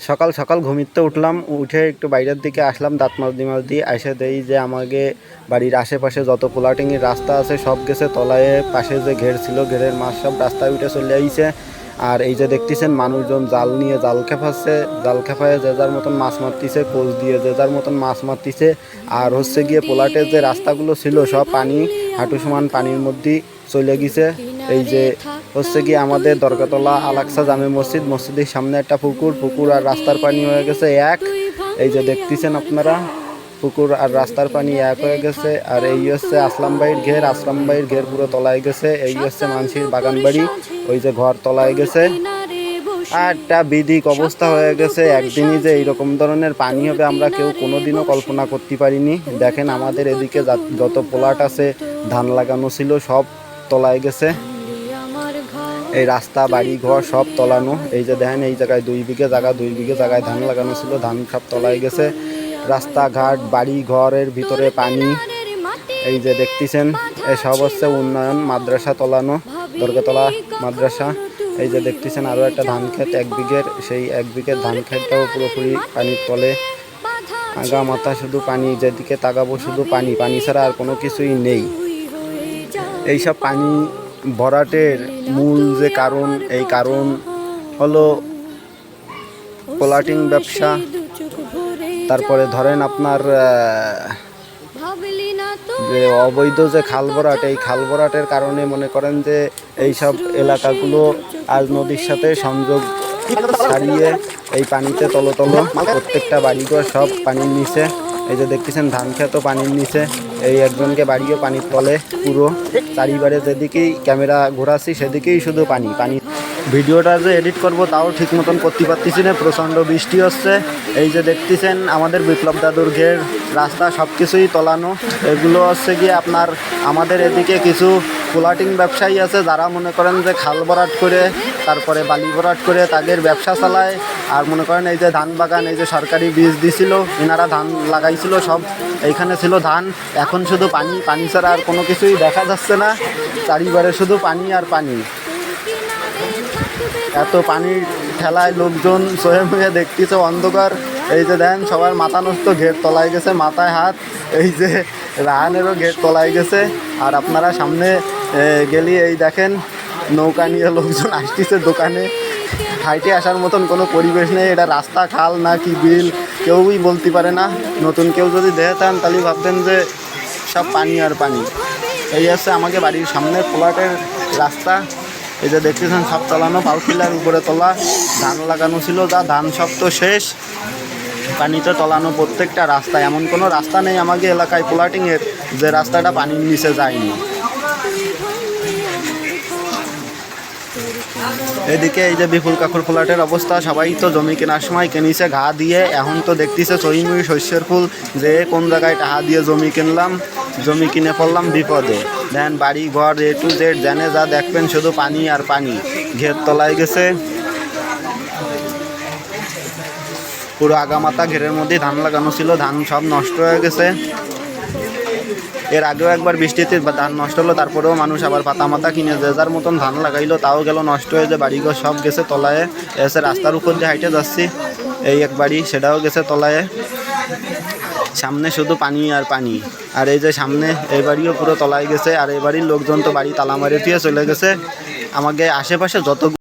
সকাল সকাল ঘুমিতে উঠলাম, উঠে একটু বাইরের দিকে আসলাম, দাঁত মাজদি এসে দেই যে আমাকে বাড়ির আশেপাশে যত পোলাটিংয়ের রাস্তা আছে সব গেছে তলায়। পাশে যে ঘের ছিল, ঘেরের মাছ সব রাস্তায় উঠে চলে আইছে। আর এই যে দেখতেছেন মানুষজন জাল নিয়ে জাল খেপাচ্ছে, জাল খেপায় যে যার মতন মাছ মারতিছে, কোচ দিয়ে যে যার মতন মাছ মারতিছে। আর হচ্ছে গিয়ে পোলাটের যে রাস্তাগুলো ছিল সব পানি, হাঁটু সমান পানির মধ্যে চলে গেছে। এই যে হচ্ছে গিয়ে আমাদের দরগাতলা আলাকসা জামে মসজিদের সামনে একটা পুকুর আর রাস্তার পানি হয়ে গেছে এক। এই যে দেখতেছেন আপনারা, পুকুর আর রাস্তার পানি এক হয়ে গেছে। আর এই হচ্ছে আসলাম বাড়ির ঘের পুরো তলায় গেছে। এই হচ্ছে মানসির বাগান বাড়ি, ওই যে ঘর তলায় গেছে। আর একটা বিদিক অবস্থা হয়ে গেছে। একদিনই যে এইরকম ধরনের পানি হবে আমরা কেউ কোনোদিনও কল্পনা করতে পারিনি। দেখেন আমাদের এদিকে যত প্লট আছে ধান লাগানো ছিল সব তলায় গেছে। এই রাস্তা বাড়ি ঘর সব তলানো। এই যে দেখেন এই জায়গায় 2 বিঘে জায়গায় ধান লাগানো ছিল, ধান সব তলায় গেছে। রাস্তাঘাট বাড়ি ঘরের ভিতরে পানি। এই যে দেখতেছেন এসব হচ্ছে উন্নয়ন। মাদ্রাসা তলানো, দরগাতলা মাদ্রাসা। এই যে দেখতেছেন আরও একটা ধান ক্ষেত 1 বিঘের, সেই 1 বিঘের ধান ক্ষেতটাও পুরোপুরি পানির তলে। আগা মাথা শুধু পানি, যেদিকে তাকাবো শুধু পানি, পানি ছাড়া আর কোনো কিছুই নেই। এইসব পানি ভরাটের মূল যে কারণ, এই কারণ হলো প্লটিং ব্যবসা। তারপরে ধরেন আপনার যে অবৈধ যে খাল ভরাট, এই খাল ভরাটের কারণে মনে করেন যে এইসব এলাকাগুলো আজ নদীর সাথে সংযোগ ছাড়িয়ে এই পানিতে তলতল প্রত্যেকটা বাড়িঘর সব পানির নিচে। এই যে দেখতেছেন ধান খেত পানির নিচে। এই একজনকে বাড়িও পানির তলে পুরো। চারিবারে যেদিকেই ক্যামেরা ঘোরাচ্ছি সেদিকেই শুধু পানি পানি। ভিডিওটা যে এডিট করব তাও ঠিক মতন করতে পারতেছি না, প্রচণ্ড বৃষ্টি হচ্ছে। এই যে দেখতেছেন আমাদের বিপ্লব দাদুর ঘের রাস্তা সব কিছুই তলানো। এগুলো হচ্ছে গিয়ে আপনার আমাদের এদিকে কিছু প্লটিং ব্যবসায়ী আছে যারা মনে করেন যে খাল ভরাট করে তারপরে বালি ভরাট করে তাদের ব্যবসা চালায়। আর মনে করেন এই যে ধান বাগান, এই যে সরকারি বীজ দিছিল, এনারা ধান লাগাইছিল, সব এইখানে ছিল ধান। এখন শুধু পানি, পানি ছাড়া আর কোনো কিছুই দেখা যাচ্ছে না। চারিবারে শুধু পানি আর পানি। এত পানির ঠেলায় লোকজন সয়ে মুয়ে দেখতেছে অন্ধকার। এই যে দেন সবার মাথা নষ্ট, ঘের তলায় গেছে, মাথায় হাত। এই যে রাহানেরও ঘের তলায় গেছে। আর আপনারা সামনে গেলি এই দেখেন নৌকা নিয়ে লোকজন আসতেছে দোকানে। হাইটে আসার মতন কোনো পরিবেশ নেই। এটা রাস্তা খাল না কি বিল কেউই বলতে পারে না। নতুন কেউ যদি দেখতেন তাহলে ভাবতেন যে সব পানি আর পানি। এই হচ্ছে আমাকে বাড়ির সামনে প্লটের রাস্তা। এই যে দেখতেছেন সব তলানো, পালকিলার উপরে তোলা, ধান লাগানো ছিল যা, ধান সব তো শেষ। পানিতে তলানো প্রত্যেকটা রাস্তা, এমন কোনো রাস্তা নেই আমাকে এলাকায় প্লটিংয়ের যে রাস্তাটা পানির নিচে যায়নি। এদিকে এই যে বিপুল কাকুর প্লটের অবস্থা, সবাই তো জমি কেনার সময় কিনেছে ঘা দিয়ে, এখন তো দেখতেছে চইমুই শস্যের ফুল। যে কোন জায়গায় টাকা দিয়ে জমি কিনলাম, জমি কিনে পড়লাম বিপদে। দেন বাড়ি ঘর A to Z জানে যা দেখবেন শুধু পানি আর পানি। ঘের তলায় গেছে পুরো আগামাথা। ঘেরের মধ্যে ধান লাগানো ছিল, ধান সব নষ্ট হয়ে গেছে। এর আগেও একবার বৃষ্টিতে ধান নষ্ট হলো, তারপরেও মানুষ আবার পাতা মাথা কিনে যে যার মতন ধান লাগাইলো, তাও গেল নষ্ট হয়ে যায়। বাড়িঘর সব গেছে তলায়। এসে রাস্তার উপর দিয়ে হাইটে যাচ্ছি, এই এক বাড়ি সেটাও গেছে তলায়। সামনে শুধু পানি আর পানি। আর এই যে সামনে এই বাড়িও পুরো তলায় গেছে। আর এই বাড়ির লোকজন তো বাড়ি তালা মারে দিয়ে চলে গেছে। আমাকে আশেপাশে যত